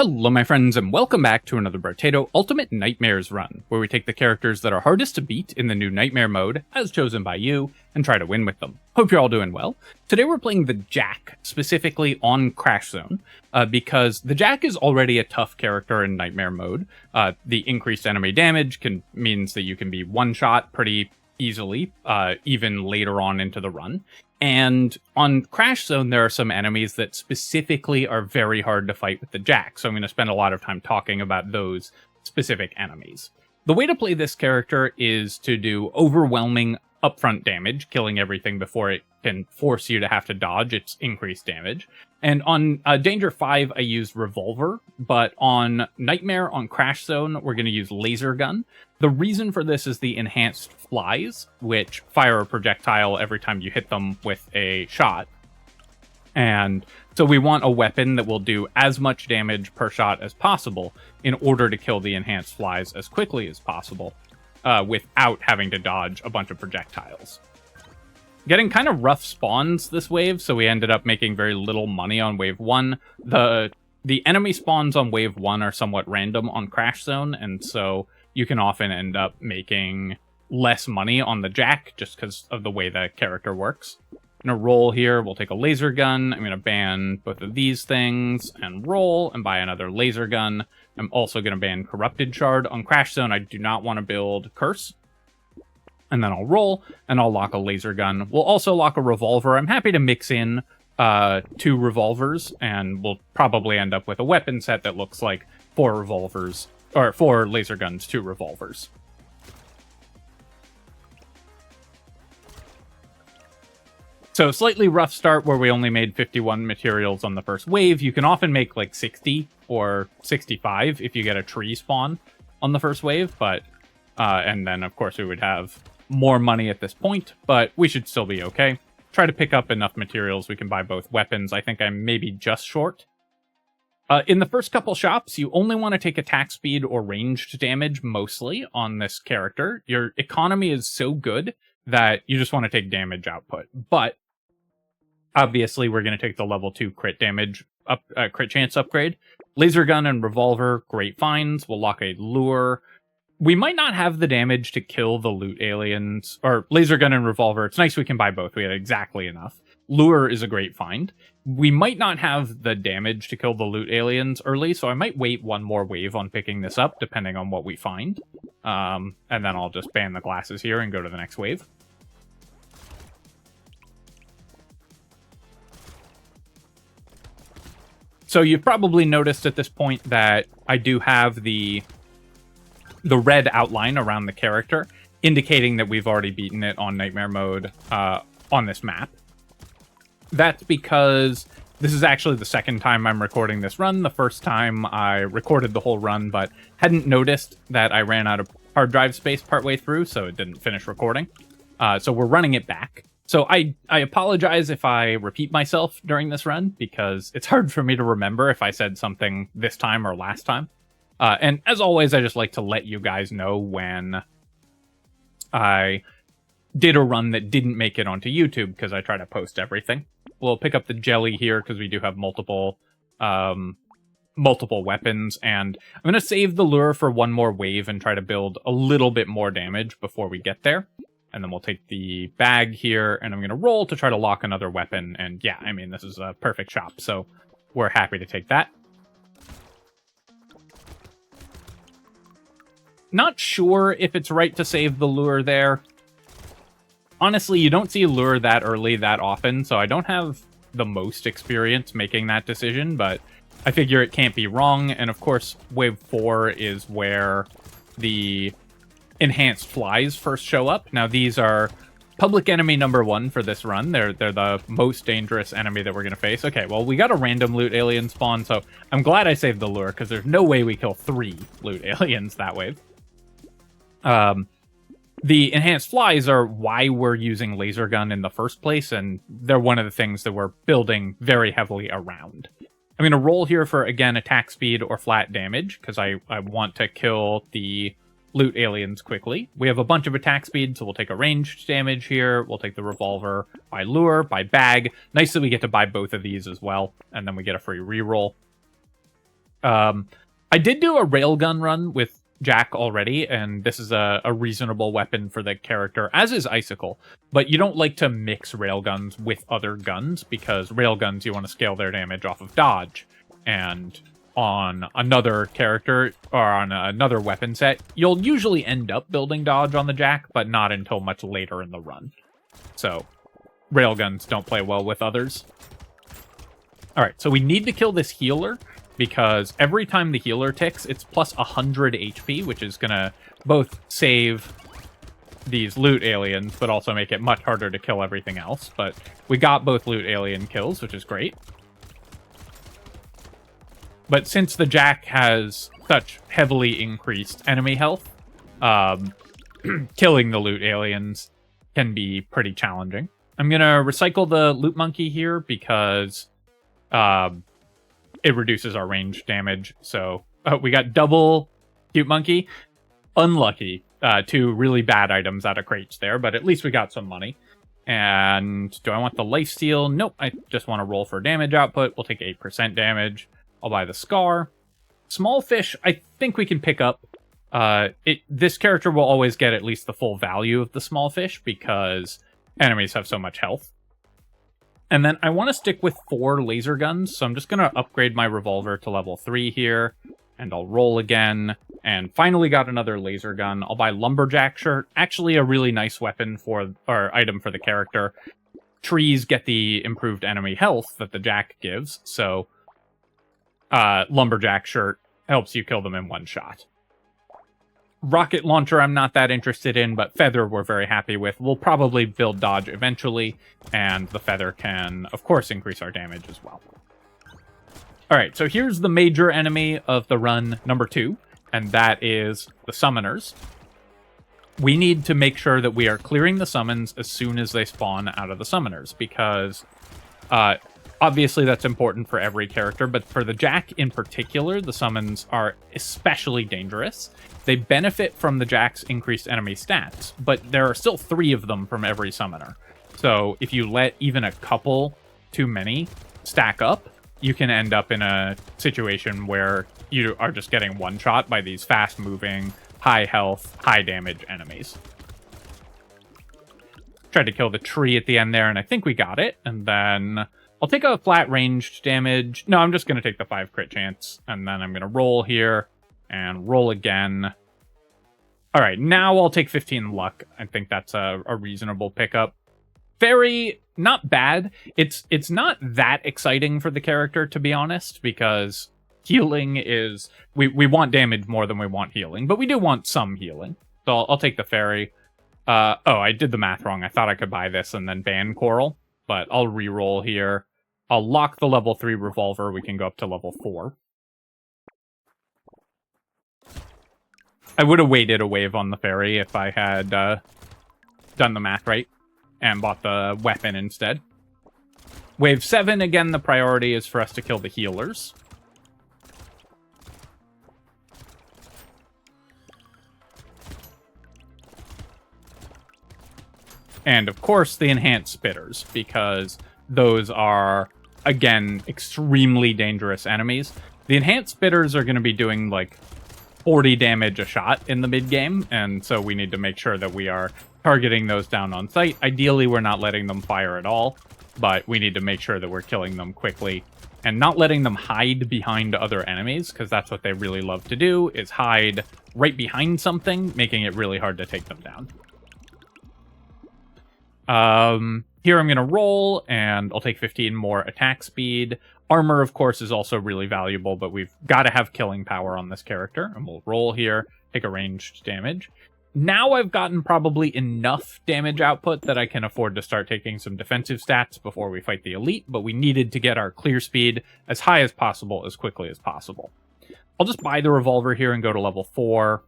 Hello my friends, and welcome back to another Brotato Ultimate Nightmares run, where we take the characters that are hardest to beat in the new Nightmare mode, as chosen by you, and try to win with them. Hope you're all doing well. Today we're playing the Jack, specifically on Crash Zone, because the Jack is already a tough character in Nightmare mode. The increased enemy damage means that you can be one-shot pretty easily, even later on into the run. And on Crash Zone, there are some enemies that specifically are very hard to fight with the Jack, so I'm going to spend a lot of time talking about those specific enemies. The way to play this character is to do overwhelming upfront damage, killing everything before it can force you to have to dodge its increased damage. And on Danger 5, I used Revolver, but on Nightmare, on Crash Zone, we're going to use Laser Gun. The reason for this is the enhanced flies, which fire a projectile every time you hit them with a shot. And so we want a weapon that will do as much damage per shot as possible in order to kill the enhanced flies as quickly as possible, without having to dodge a bunch of projectiles. Getting kind of rough spawns this wave, so we ended up making very little money on wave 1. The enemy spawns on wave 1 are somewhat random on Crash Zone, and so you can often end up making less money on the Jack just because of the way the character works. I'm going to roll here, we'll take a laser gun, I'm going to ban both of these things, and roll, and buy another laser gun. I'm also going to ban Corrupted Shard. On Crash Zone, I do not want to build Curse. And then I'll roll, and I'll lock a laser gun. We'll also lock a revolver. I'm happy to mix in 2 revolvers, and we'll probably end up with a weapon set that looks like 4 revolvers, or 4 laser guns, 2 revolvers. So slightly rough start where we only made 51 materials on the first wave. You can often make like 60 or 65 if you get a tree spawn on the first wave, but and then of course we would have more money at this point, but we should still be okay. Try to pick up enough materials we can buy both weapons. I think I'm maybe just short. In the first couple shops, you only want to take attack speed or ranged damage mostly on this character. Your economy is so good that you just want to take damage output. But obviously, we're going to take the level 2 crit damage crit chance upgrade. Laser gun and revolver, great finds. We'll lock a lure. We might not have the damage to kill the loot aliens, or laser gun and revolver. It's nice we can buy both. We had exactly enough. Lure is a great find. We might not have the damage to kill the loot aliens early, so I might wait one more wave on picking this up, depending on what we find. And then I'll just ban the glasses here and go to the next wave. So you've probably noticed at this point that I do have the red outline around the character, indicating that we've already beaten it on Nightmare mode on this map. That's because this is actually the second time I'm recording this run. The first time I recorded the whole run, but hadn't noticed that I ran out of hard drive space partway through, so it didn't finish recording. So we're running it back. So I apologize if I repeat myself during this run, because it's hard for me to remember if I said something this time or last time. And as always, I just like to let you guys know when I did a run that didn't make it onto YouTube, because I try to post everything. We'll pick up the jelly here because we do have multiple weapons, and I'm going to save the lure for one more wave and try to build a little bit more damage before we get there. And then we'll take the bag here, and I'm going to roll to try to lock another weapon. And yeah, I mean, this is a perfect shop, so we're happy to take that. Not sure if it's right to save the lure there. Honestly, you don't see a lure that early that often, so I don't have the most experience making that decision, but I figure it can't be wrong. And of course, wave 4 is where the enhanced flies first show up. Now, these are public enemy number 1 for this run. They're the most dangerous enemy that we're going to face. Okay, well, we got a random loot alien spawn, so I'm glad I saved the lure, because there's no way we kill 3 loot aliens that wave. The enhanced flies are why we're using laser gun in the first place, and they're one of the things that we're building very heavily around. I'm going to roll here for, again, attack speed or flat damage, because I want to kill the loot aliens quickly. We have a bunch of attack speed, so we'll take a ranged damage here. We'll take the revolver, buy lure, buy bag. Nice that we get to buy both of these as well, and then we get a free reroll. I did do a railgun run with Jack already, and this is a reasonable weapon for the character, as is Icicle. But you don't like to mix railguns with other guns, because railguns, you want to scale their damage off of dodge. And on another character, or on another weapon set, you'll usually end up building dodge on the Jack, but not until much later in the run. So, railguns don't play well with others. Alright, so we need to kill this healer, because every time the healer ticks, it's plus 100 HP, which is going to both save these loot aliens, but also make it much harder to kill everything else. But we got both loot alien kills, which is great. But since the Jack has such heavily increased enemy health, killing the loot aliens can be pretty challenging. I'm going to recycle the loot monkey here because it reduces our range damage. So we got double cute monkey. Unlucky. Two really bad items out of crates there, but at least we got some money. And do I want the lifesteal? Nope, I just want to roll for damage output. We'll take 8% damage. I'll buy the scar. Small fish, I think we can pick up. This character will always get at least the full value of the small fish because enemies have so much health. And then I want to stick with 4 laser guns, so I'm just going to upgrade my revolver to level 3 here, and I'll roll again, and finally got another laser gun. I'll buy Lumberjack shirt, actually a really nice weapon or item for the character. Trees get the improved enemy health that the Jack gives, so Lumberjack shirt helps you kill them in one shot. Rocket launcher I'm not that interested in, but feather we're very happy with. We'll probably build dodge eventually, and the feather can, of course, increase our damage as well. Alright, so here's the major enemy of the run number 2, and that is the summoners. We need to make sure that we are clearing the summons as soon as they spawn out of the summoners, because obviously that's important for every character, but for the Jack in particular, the summons are especially dangerous. They benefit from the Jack's increased enemy stats, but there are still 3 of them from every summoner. So if you let even a couple too many stack up, you can end up in a situation where you are just getting one-shot by these fast-moving, high-health, high-damage enemies. Tried to kill the tree at the end there, and I think we got it. And then I'll take a flat-ranged damage. No, I'm just going to take the 5 crit chance, and then I'm going to roll here. And roll again. Alright, now I'll take 15 luck. I think that's a reasonable pickup. Very, not bad. It's not that exciting for the character, to be honest, because healing is... We want damage more than we want healing, but we do want some healing. So I'll take the fairy. Oh, I did the math wrong. I thought I could buy this and then ban coral, but I'll re-roll here. I'll lock the level 3 revolver. We can go up to level 4. I would have waited a wave on the fairy if I had done the math right and bought the weapon instead. Wave 7, again, the priority is for us to kill the healers. And, of course, the enhanced spitters, because those are, again, extremely dangerous enemies. The enhanced spitters are going to be doing, like, 40 damage a shot in the mid-game, and so we need to make sure that we are targeting those down on sight. Ideally, we're not letting them fire at all, but we need to make sure that we're killing them quickly and not letting them hide behind other enemies, because that's what they really love to do, is hide right behind something, making it really hard to take them down. Here I'm going to roll, and I'll take 15 more attack speed. Armor, of course, is also really valuable, but we've got to have killing power on this character. And we'll roll here, take a ranged damage. Now I've gotten probably enough damage output that I can afford to start taking some defensive stats before we fight the elite, but we needed to get our clear speed as high as possible, as quickly as possible. I'll just buy the revolver here and go to level 4.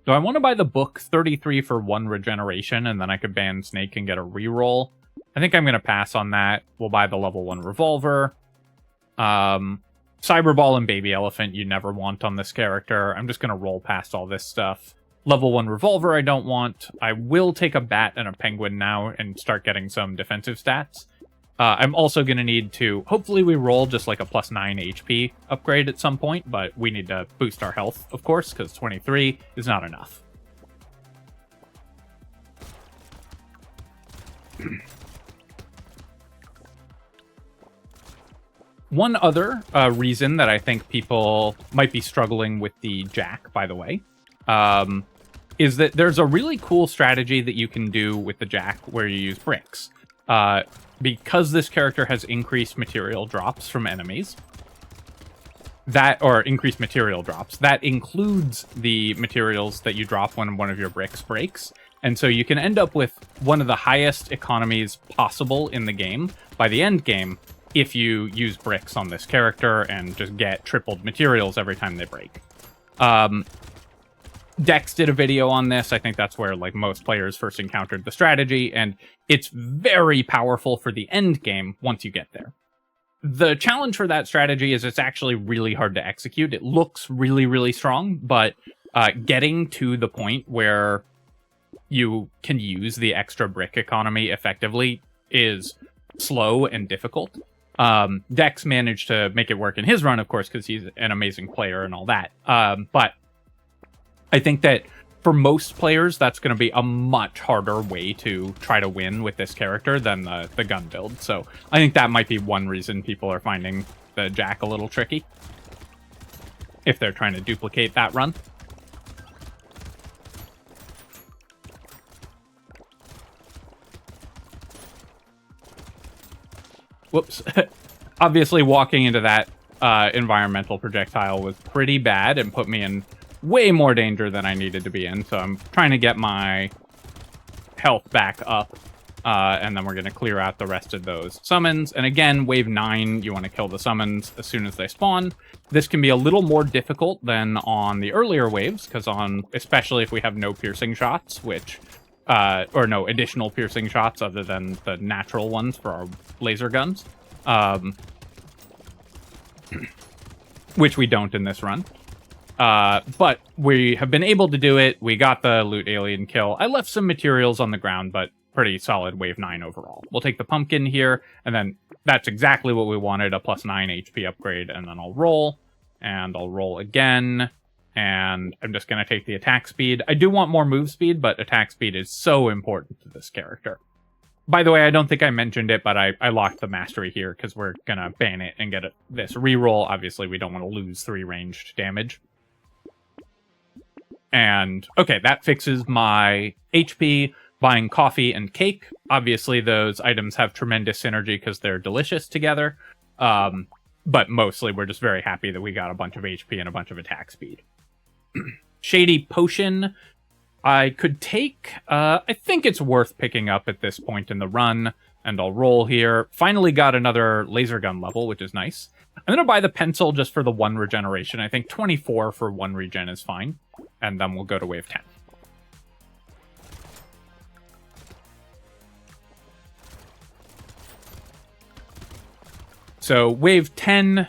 Do I want to buy the book 33 for 1 regeneration, and then I could ban Snake and get a reroll? I think I'm going to pass on that. We'll buy the level 1 revolver. Cyberball and Baby Elephant you never want on this character. I'm just going to roll past all this stuff. Level 1 revolver I don't want. I will take a bat and a penguin now and start getting some defensive stats. I'm also going to need to, hopefully we roll just like a plus 9 HP upgrade at some point, but we need to boost our health, of course, because 23 is not enough. One other reason that I think people might be struggling with the Jack, by the way, is that there's a really cool strategy that you can do with the Jack where you use bricks. Because this character has increased material drops from enemies, increased material drops, that includes the materials that you drop when one of your bricks breaks. And so you can end up with one of the highest economies possible in the game by the end game if you use bricks on this character and just get tripled materials every time they break. Dex did a video on this. I think that's where like most players first encountered the strategy, and it's very powerful for the end game once you get there. The challenge for that strategy is it's actually really hard to execute. It looks really, really strong, but getting to the point where you can use the extra brick economy effectively is slow and difficult. Dex managed to make it work in his run, of course, because he's an amazing player and all that. But I think that for most players, that's going to be a much harder way to try to win with this character than the gun build. So I think that might be one reason people are finding the Jack a little tricky, if they're trying to duplicate that run. Whoops. Obviously, walking into that environmental projectile was pretty bad and put me in way more danger than I needed to be in. So I'm trying to get my health back up. And then we're going to clear out the rest of those summons. And again, wave 9, you want to kill the summons as soon as they spawn. This can be a little more difficult than on the earlier waves, because especially if we have no piercing shots, or no additional piercing shots other than the natural ones for our laser guns. Which we don't in this run. But we have been able to do it. We got the loot alien kill. I left some materials on the ground, but pretty solid wave 9 overall. We'll take the pumpkin here, and then that's exactly what we wanted, a plus 9 HP upgrade, and then I'll roll, and I'll roll again, and I'm just going to take the attack speed. I do want more move speed, but attack speed is so important to this character. By the way, I don't think I mentioned it, but I locked the mastery here because we're going to ban it and get this reroll. Obviously, we don't want to lose 3 ranged damage. And, okay, that fixes my HP, buying coffee and cake. Obviously, those items have tremendous synergy because they're delicious together. But mostly, we're just very happy that we got a bunch of HP and a bunch of attack speed. Shady Potion, I could take. I think it's worth picking up at this point in the run. And I'll roll here. Finally got another laser gun level, which is nice. I'm going to buy the pencil just for the 1 regeneration. I think 24 for 1 regen is fine. And then we'll go to wave 10. So wave 10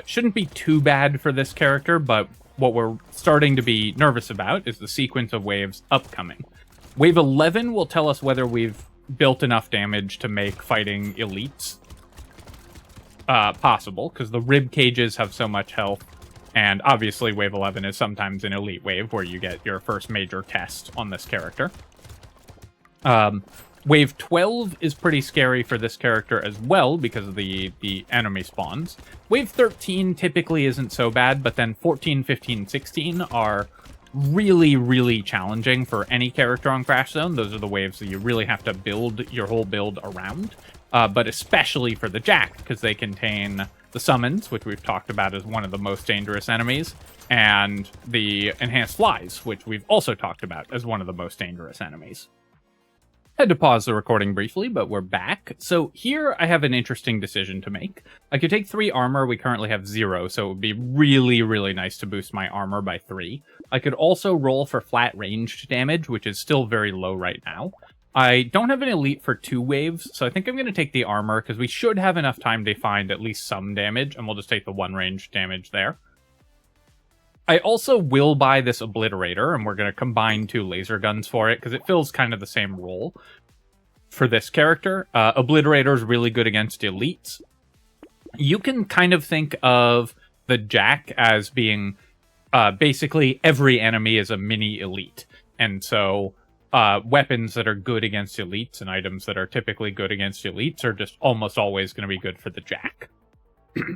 shouldn't be too bad for this character, but what we're starting to be nervous about is the sequence of waves upcoming. Wave 11 will tell us whether we've built enough damage to make fighting elites possible, because the rib cages have so much health, and obviously wave 11 is sometimes an elite wave where you get your first major test on this character. Wave 12 is pretty scary for this character as well because of the enemy spawns. Wave 13 typically isn't so bad, but then 14, 15, 16 are really, really challenging for any character on Crash Zone. Those are the waves that you really have to build your whole build around. But especially for the Jack, because they contain the summons, which we've talked about as one of the most dangerous enemies, and the enhanced flies, which we've also talked about as one of the most dangerous enemies. Had to pause the recording briefly, but we're back. So here I have an interesting decision to make. I could take 3 armor. We currently have 0, so it would be really, really nice to boost my armor by 3. I could also roll for flat ranged damage, which is still very low right now. I don't have an elite for 2 waves, so I think I'm going to take the armor, because we should have enough time to find at least some damage, and we'll just take the 1 range damage there. I also will buy this Obliterator, and we're going to combine 2 laser guns for it, because it fills kind of the same role. for this character. Obliterator is really good against elites. You can kind of think of the Jack as being basically every enemy is a mini elite. And so weapons that are good against elites and items that are typically good against elites are just almost always going to be good for the Jack.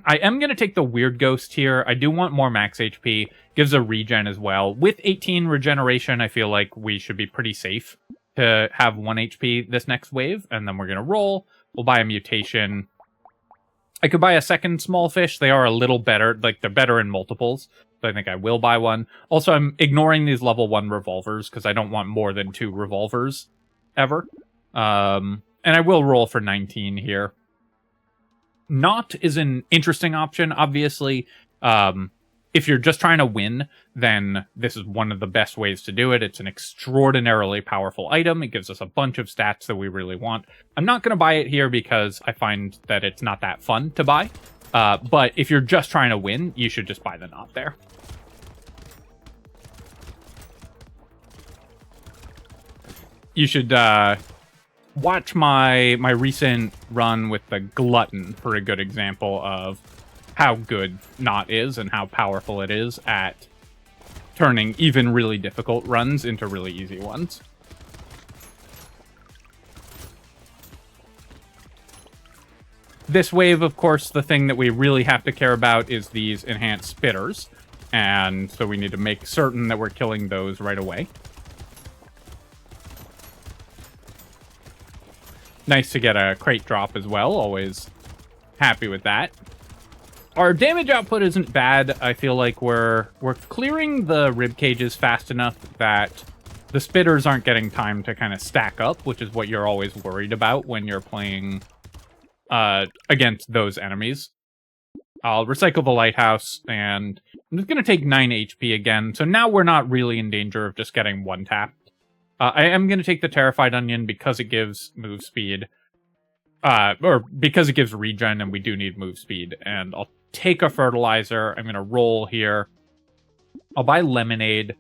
I am going to take the Weird Ghost here. I do want more max HP. Gives a regen as well. With 18 regeneration, I feel like we should be pretty safe to have 1 HP this next wave. And then we're going to roll. We'll buy a mutation. I could buy a second small fish. They are a little better. Like, they're better in multiples. So I think I will buy one. Also, I'm ignoring these level 1 revolvers because I don't want more than 2 revolvers ever. And I will roll for 19 here. Not is an interesting option, obviously. If you're just trying to win, then this is one of the best ways to do it. It's an extraordinarily powerful item. It gives us a bunch of stats that we really want. I'm not going to buy it here because I find that it's not that fun to buy. But if you're just trying to win, you should just buy the knot there. You should watch my recent run with the Glutton for a good example of how good Knot is and how powerful it is at turning even really difficult runs into really easy ones. This wave, of course, the thing that we really have to care about is these enhanced spitters. And so we need to make certain that we're killing those right away. Nice to get a crate drop as well. Always happy with that. Our damage output isn't bad. I feel like we're clearing the rib cages fast enough that the spitters aren't getting time to kind of stack up, which is what you're always worried about when you're playing against those enemies. I'll recycle the lighthouse, and I'm just going to take 9 HP again. So now we're not really in danger of just getting one tapped. I am going to take the Terrified Onion because it gives move speed. Or because it gives regen, and we do need move speed. And I'll take a Fertilizer. I'm going to roll here. I'll buy Lemonade.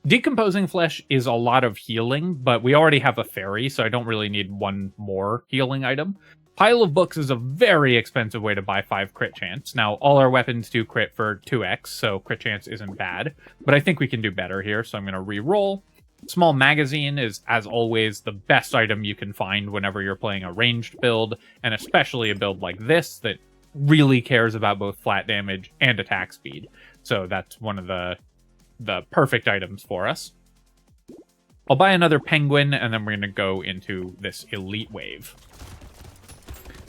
Decomposing Flesh is a lot of healing, but we already have a Fairy, so I don't really need one more healing item. Pile of Books is a very expensive way to buy 5 crit chance. Now, all our weapons do crit for 2x, so crit chance isn't bad. But I think we can do better here, so I'm going to re-roll. Small Magazine is, as always, the best item you can find whenever you're playing a ranged build, and especially a build like this that really cares about both flat damage and attack speed. So that's one of the perfect items for us. I'll buy another Penguin, and then we're going to go into this Elite Wave.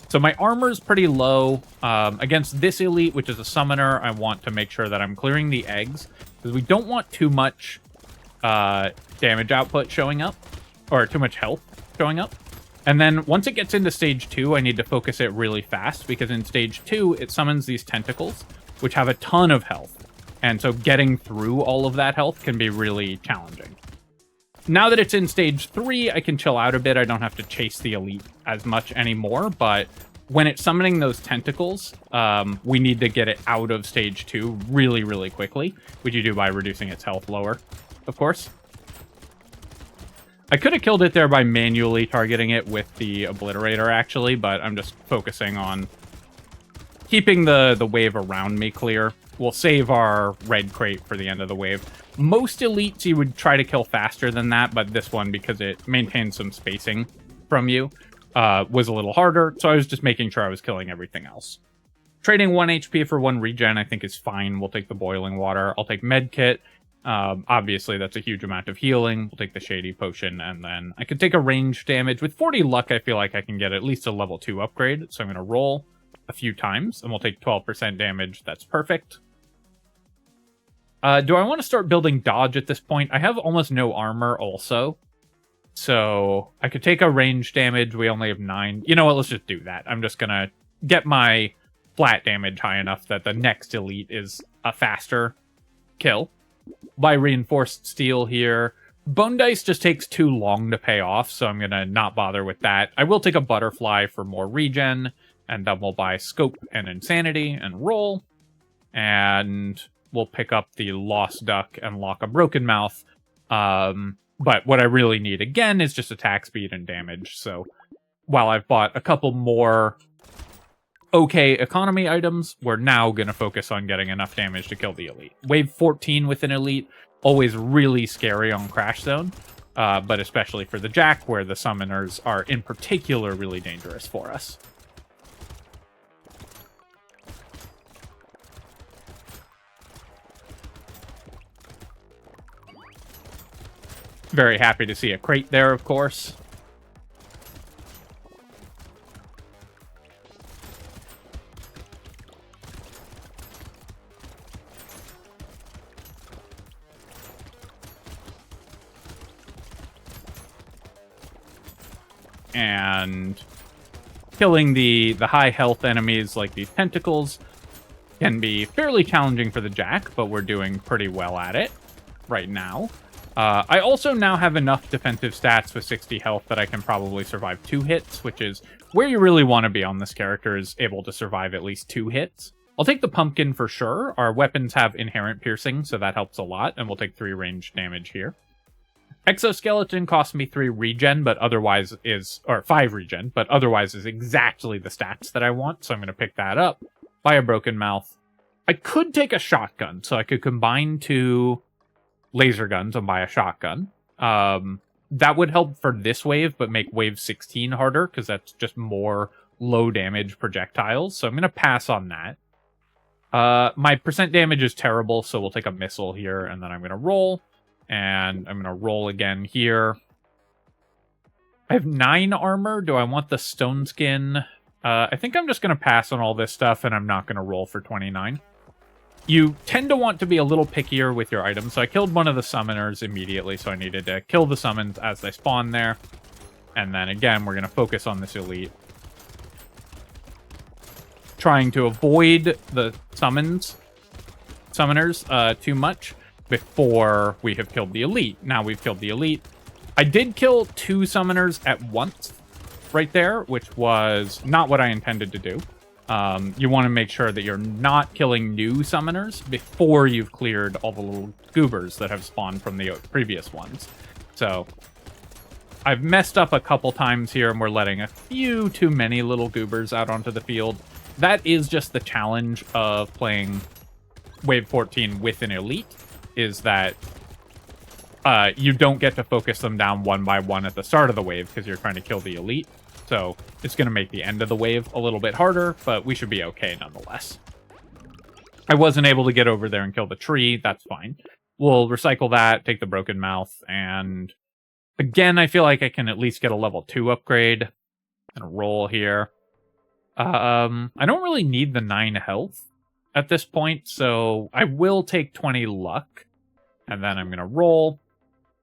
So my armor's pretty low. Against this Elite, which is a Summoner, I want to make sure that I'm clearing the eggs, because we don't want too much damage output showing up, or too much health showing up. And then once it gets into stage 2, I need to focus it really fast, because in stage 2, it summons these tentacles, which have a ton of health. And so getting through all of that health can be really challenging. Now that it's in stage 3, I can chill out a bit. I don't have to chase the elite as much anymore, but when it's summoning those tentacles, we need to get it out of stage 2 really, really quickly, which you do by reducing its health lower, of course. I could have killed it there by manually targeting it with the Obliterator, actually, but I'm just focusing on keeping the wave around me clear. We'll save our red crate for the end of the wave. Most elites you would try to kill faster than that, but this one, because it maintains some spacing from you, was a little harder, so I was just making sure I was killing everything else. Trading 1 HP for 1 regen I think is fine. We'll take the Boiling Water. I'll take Medkit. Obviously, that's a huge amount of healing. We'll take the Shady Potion, and then I could take a range damage. With 40 luck, I feel like I can get at least a level 2 upgrade, so I'm going to roll a few times, and we'll take 12% damage. That's perfect. Do I want to start building dodge at this point? I have almost no armor also, so I could take a range damage. We only have 9. You know what? Let's just do that. I'm just going to get my flat damage high enough that the next elite is a faster kill. Buy Reinforced Steel here. Bone Dice just takes too long to pay off, so I'm going to not bother with that. I will take a Butterfly for more regen, and then we'll buy Scope and Insanity and roll. And we'll pick up the Lost Duck and lock a Broken Mouth. But what I really need, again, is just attack speed and damage. So while I've bought a couple more okay economy items, we're now going to focus on getting enough damage to kill the elite. Wave 14 with an elite, always really scary on Crash Zone, but especially for the Jack, where the summoners are in particular really dangerous for us. Very happy to see a crate there, of course. And killing the high health enemies like these tentacles can be fairly challenging for the Jack, but we're doing pretty well at it right now. I also now have enough defensive stats with 60 health that I can probably survive 2 hits, which is where you really want to be on this character, is able to survive at least 2 hits. I'll take the pumpkin for sure. Our weapons have inherent piercing, so that helps a lot, and we'll take 3 ranged damage here. Exoskeleton cost me 3 regen, but otherwise is, or 5 regen, but otherwise is exactly the stats that I want, so I'm going to pick that up. Buy a broken mouth. I could take a shotgun, so I could combine 2 laser guns and buy a shotgun. That would help for this wave, but make wave 16 harder, because that's just more low damage projectiles, so I'm going to pass on that. My percent damage is terrible, so we'll take a missile here, and then I'm going to roll. And I'm going to roll again here. I have 9 armor. Do I want the stone skin? I think I'm just going to pass on all this stuff, and I'm not going to roll for 29. You tend to want to be a little pickier with your items. So I killed one of the summoners immediately, so I needed to kill the summons as they spawn there. And then again, we're going to focus on this elite. Trying to avoid the summoners too much before we have killed the elite. Now we've killed the elite. I did kill 2 summoners at once right there, which was not what I intended to do. You want to make sure that you're not killing new summoners before you've cleared all the little goobers that have spawned from the previous ones. So I've messed up a couple times here, and we're letting a few too many little goobers out onto the field. That is just the challenge of playing Wave 14 with an elite, is that you don't get to focus them down one by one at the start of the wave because you're trying to kill the elite. So it's going to make the end of the wave a little bit harder, but we should be okay nonetheless. I wasn't able to get over there and kill the tree. That's fine. We'll recycle that, take the broken mouth, and again, I feel like I can at least get a level 2 upgrade and roll here. I don't really need the 9 health at this point, so I will take 20 luck. And then I'm going to roll.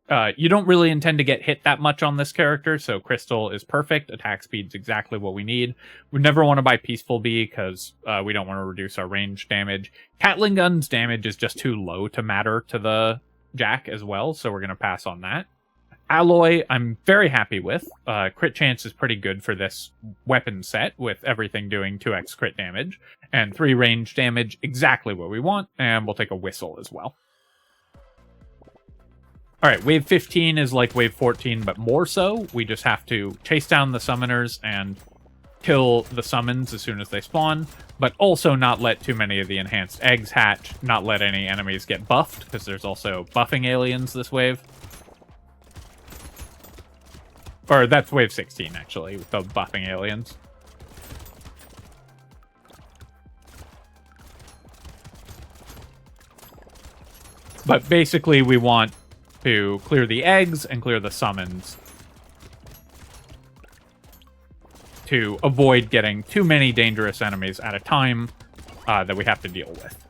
You don't really intend to get hit that much on this character, so Crystal is perfect. Attack speed's exactly what we need. We never want to buy Peaceful Bee, because we don't want to reduce our range damage. Catling Gun's damage is just too low to matter to the Jack as well, so we're going to pass on that. Alloy, I'm very happy with. Crit chance is pretty good for this weapon set, with everything doing 2x crit damage. And 3 range damage, exactly what we want. And we'll take a whistle as well. Alright, wave 15 is like wave 14, but more so. We just have to chase down the summoners and kill the summons as soon as they spawn, but also not let too many of the enhanced eggs hatch, not let any enemies get buffed, because there's also buffing aliens this wave. Or that's wave 16, actually, with the buffing aliens. But basically, we want to clear the eggs and clear the summons to avoid getting too many dangerous enemies at a time that we have to deal with.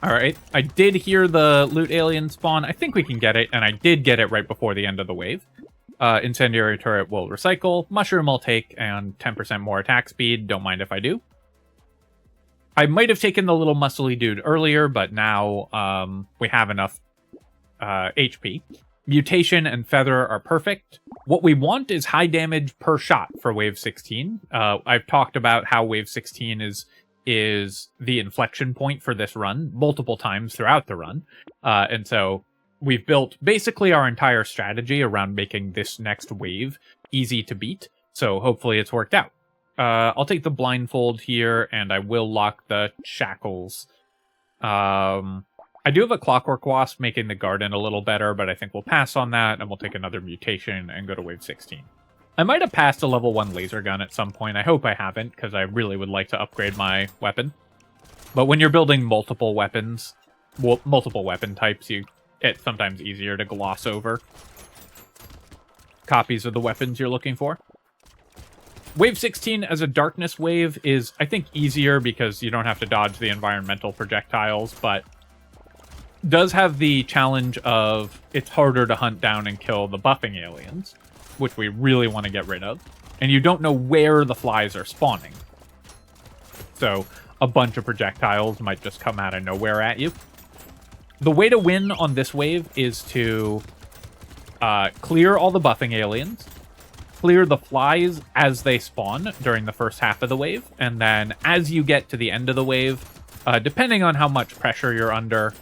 Alright, I did hear the loot alien spawn. I think we can get it, and I did get it right before the end of the wave. Incendiary turret will recycle. Mushroom I'll take, and 10% more attack speed. Don't mind if I do. I might have taken the little muscly dude earlier, but now we have enough HP. Mutation and Feather are perfect. What we want is high damage per shot for Wave 16. I've talked about how Wave 16 is the inflection point for this run multiple times throughout the run. And so we've built basically our entire strategy around making this next wave easy to beat. So hopefully it's worked out. I'll take the blindfold here, and I will lock the shackles. I do have a Clockwork Wasp making the garden a little better, but I think we'll pass on that, and we'll take another mutation and go to Wave 16. I might have passed a level 1 laser gun at some point. I hope I haven't, because I really would like to upgrade my weapon. But when you're building multiple weapons, multiple weapon types, it's sometimes easier to gloss over copies of the weapons you're looking for. Wave 16 as a darkness wave is, I think, easier because you don't have to dodge the environmental projectiles, but does have the challenge of it's harder to hunt down and kill the buffing aliens, which we really want to get rid of. And you don't know where the flies are spawning. So a bunch of projectiles might just come out of nowhere at you. The way to win on this wave is to clear all the buffing aliens, clear the flies as they spawn during the first half of the wave, and then as you get to the end of the wave, depending on how much pressure you're under,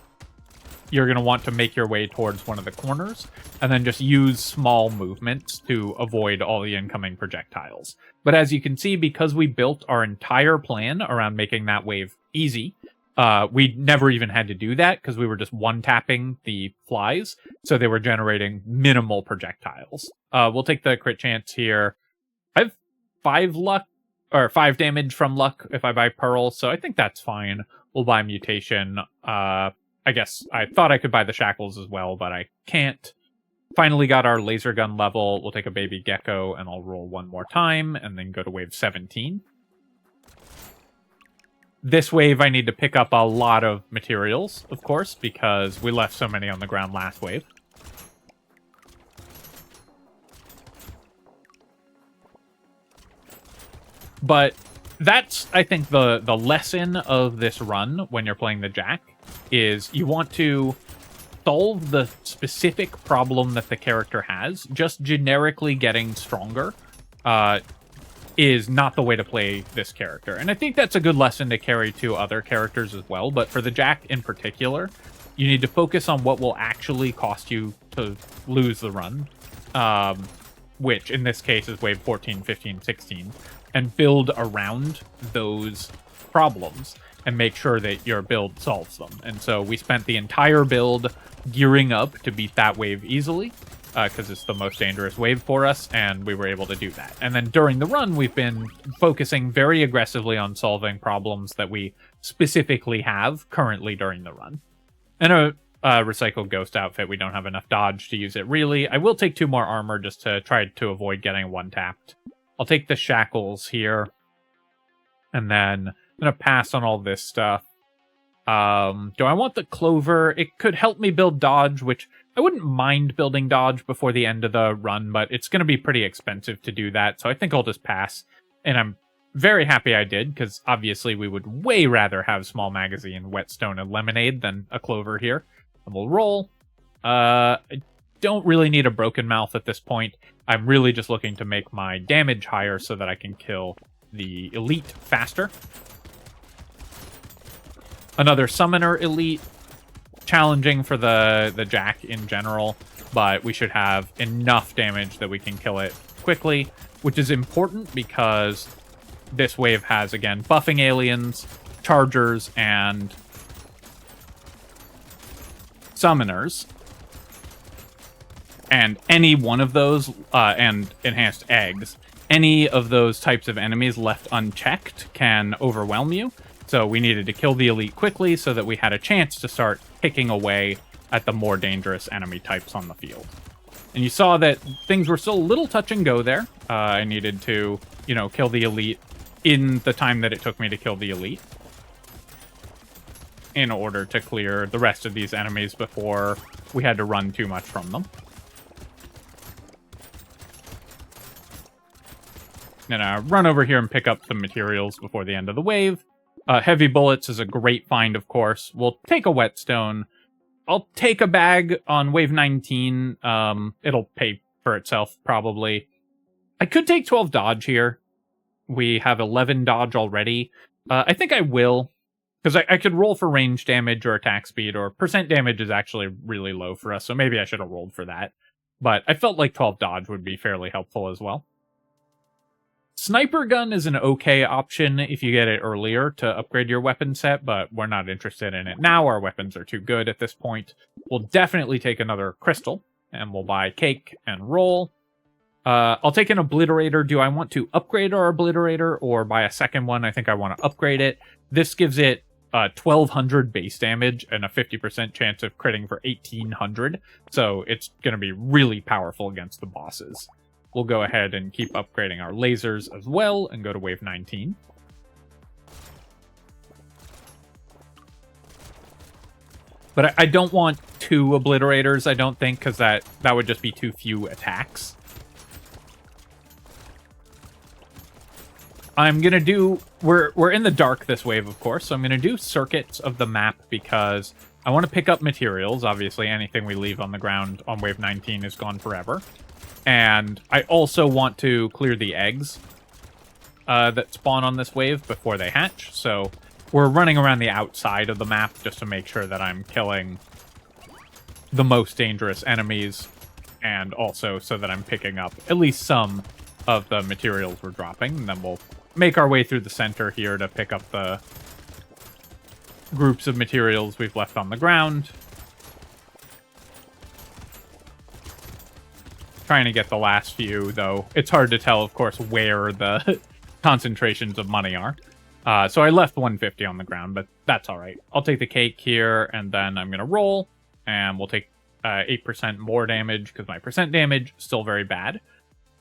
you're going to want to make your way towards one of the corners, and then just use small movements to avoid all the incoming projectiles. But as you can see, because we built our entire plan around making that wave easy, we never even had to do that because we were just one-tapping the flies, so they were generating minimal projectiles. We'll take the crit chance here. I have 5 luck, or 5 damage from luck if I buy Pearl, so I think that's fine. We'll buy Mutation. I guess I thought I could buy the Shackles as well, but I can't. Finally got our laser gun level. We'll take a baby gecko, and I'll roll one more time, and then go to wave 17. This wave, I need to pick up a lot of materials, of course, because we left so many on the ground last wave. But that's, I think, the lesson of this run when you're playing the Jack, is you want to solve the specific problem that the character has. Just generically getting stronger is not the way to play this character. And I think that's a good lesson to carry to other characters as well. But for the Jack in particular, you need to focus on what will actually cost you to lose the run, which in this case is wave 14, 15, 16, and build around those problems and make sure that your build solves them. And so we spent the entire build gearing up to beat that wave easily, because it's the most dangerous wave for us, and we were able to do that. And then during the run, we've been focusing very aggressively on solving problems that we specifically have currently during the run. And a recycled ghost outfit, we don't have enough dodge to use it really. I will take 2 more armor just to try to avoid getting one-tapped. I'll take the shackles here, and then I'm going to pass on all this stuff. Do I want the clover? It could help me build dodge, which I wouldn't mind building dodge before the end of the run, but it's going to be pretty expensive to do that, so I think I'll just pass. And I'm very happy I did, because obviously we would way rather have small magazine, whetstone, and lemonade than a clover here. And we'll roll. I don't really need a broken mouth at this point. I'm really just looking to make my damage higher so that I can kill the elite faster. Another summoner elite. Challenging for the Jack in general, but we should have enough damage that we can kill it quickly, which is important because this wave has, again, buffing aliens, chargers, and summoners. And any one of those, and enhanced eggs, any of those types of enemies left unchecked can overwhelm you. So we needed to kill the elite quickly so that we had a chance to start picking away at the more dangerous enemy types on the field. And you saw that things were still a little touch and go there. I needed to, kill the elite in the time that it took me to kill the elite in order to clear the rest of these enemies before we had to run too much from them. And run over here and pick up some materials before the end of the wave. Heavy bullets is a great find, of course. We'll take a whetstone. I'll take a bag on wave 19. It'll pay for itself, probably. I could take 12 dodge here. We have 11 dodge already. I think I will, because I could roll for range damage or attack speed, or percent damage is actually really low for us, so maybe I should have rolled for that. But I felt like 12 dodge would be fairly helpful as well. Sniper gun is an okay option if you get it earlier to upgrade your weapon set, but we're not interested in it now. Our weapons are too good at this point. We'll definitely take another crystal, and we'll buy cake and roll. I'll take an obliterator. Do I want to upgrade our obliterator or buy a second one? I think I want to upgrade it. This gives it 1200 base damage and a 50% chance of critting for 1800. So it's going to be really powerful against the bosses. We'll go ahead and keep upgrading our lasers as well and go to wave 19. But I don't want 2 obliterators, I don't think, because that would just be too few attacks. I'm going to do... We're in the dark this wave, of course, so I'm going to do circuits of the map because I want to pick up materials. Obviously, anything we leave on the ground on wave 19 is gone forever. And I also want to clear the eggs that spawn on this wave before they hatch. So we're running around the outside of the map just to make sure that I'm killing the most dangerous enemies, and also so that I'm picking up at least some of the materials we're dropping. And then we'll make our way through the center here to pick up the groups of materials we've left on the ground. Trying to get the last few, though it's hard to tell, of course, where the concentrations of money are. So I left 150 on the ground, but that's all right. I'll take the cake here, and then I'm going to roll, and we'll take 8% more damage, because my percent damage is still very bad.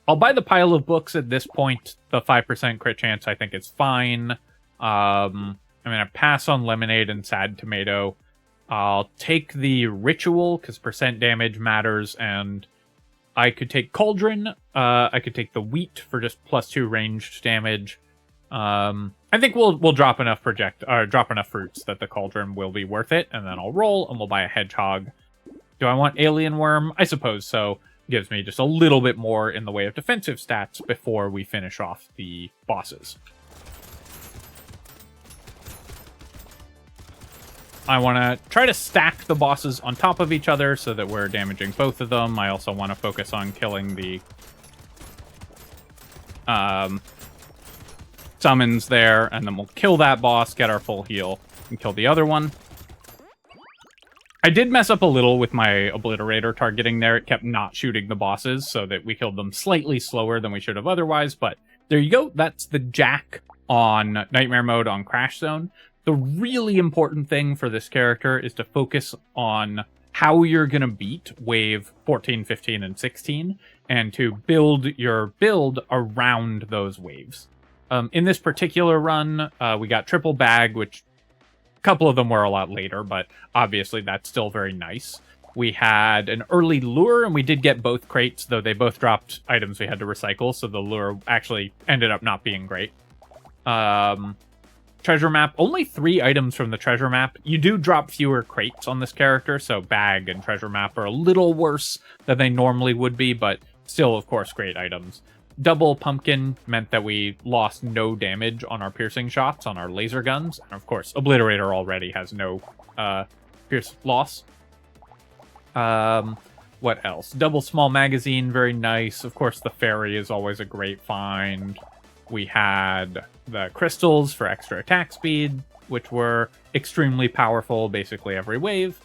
I'll buy the pile of books at this point. The 5% crit chance, I think, is fine. I'm going to pass on Lemonade and Sad Tomato. I'll take the Ritual, because percent damage matters, and I could take Cauldron. I could take the Wheat for just +2 ranged damage. I think we'll drop enough drop enough fruits that the Cauldron will be worth it, and then I'll roll, and we'll buy a Hedgehog. Do I want Alien Worm? I suppose so. Gives me just a little bit more in the way of defensive stats before we finish off the bosses. I want to try to stack the bosses on top of each other so that we're damaging both of them. I also want to focus on killing the summons there, and then we'll kill that boss, get our full heal, and kill the other one. I did mess up a little with my obliterator targeting there. It kept not shooting the bosses, so that we killed them slightly slower than we should have otherwise, but there you go. That's the Jack on Nightmare Mode on Crash Zone. The really important thing for this character is to focus on how you're going to beat wave 14, 15, and 16, and to build your build around those waves. In this particular run, we got triple bag, which a couple of them were a lot later, but obviously that's still very nice. We had an early lure, and we did get both crates, though they both dropped items we had to recycle, so the lure actually ended up not being great. Treasure map, only 3 items from the treasure map. You do drop fewer crates on this character, so bag and treasure map are a little worse than they normally would be, but still, of course, great items. Double pumpkin meant that we lost no damage on our piercing shots on our laser guns. And of course, obliterator already has no pierce loss. What else? Double small magazine, very nice. Of course, the fairy is always a great find. We had the crystals for extra attack speed, which were extremely powerful basically every wave.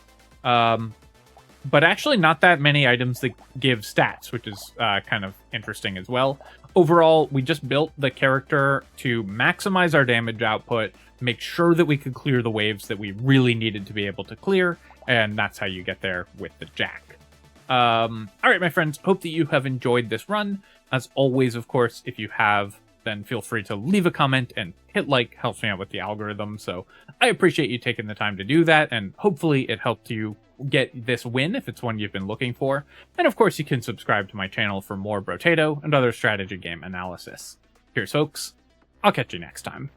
But actually not that many items that give stats, which is kind of interesting as well. Overall, we just built the character to maximize our damage output, make sure that we could clear the waves that we really needed to be able to clear, and that's how you get there with the Jack. Alright, my friends, hope that you have enjoyed this run. As always, of course, if you have, then feel free to leave a comment and hit like. Helps me out with the algorithm, so I appreciate you taking the time to do that, and hopefully it helped you get this win if it's one you've been looking for. And of course, you can subscribe to my channel for more Brotato and other strategy game analysis. Cheers, folks. I'll catch you next time.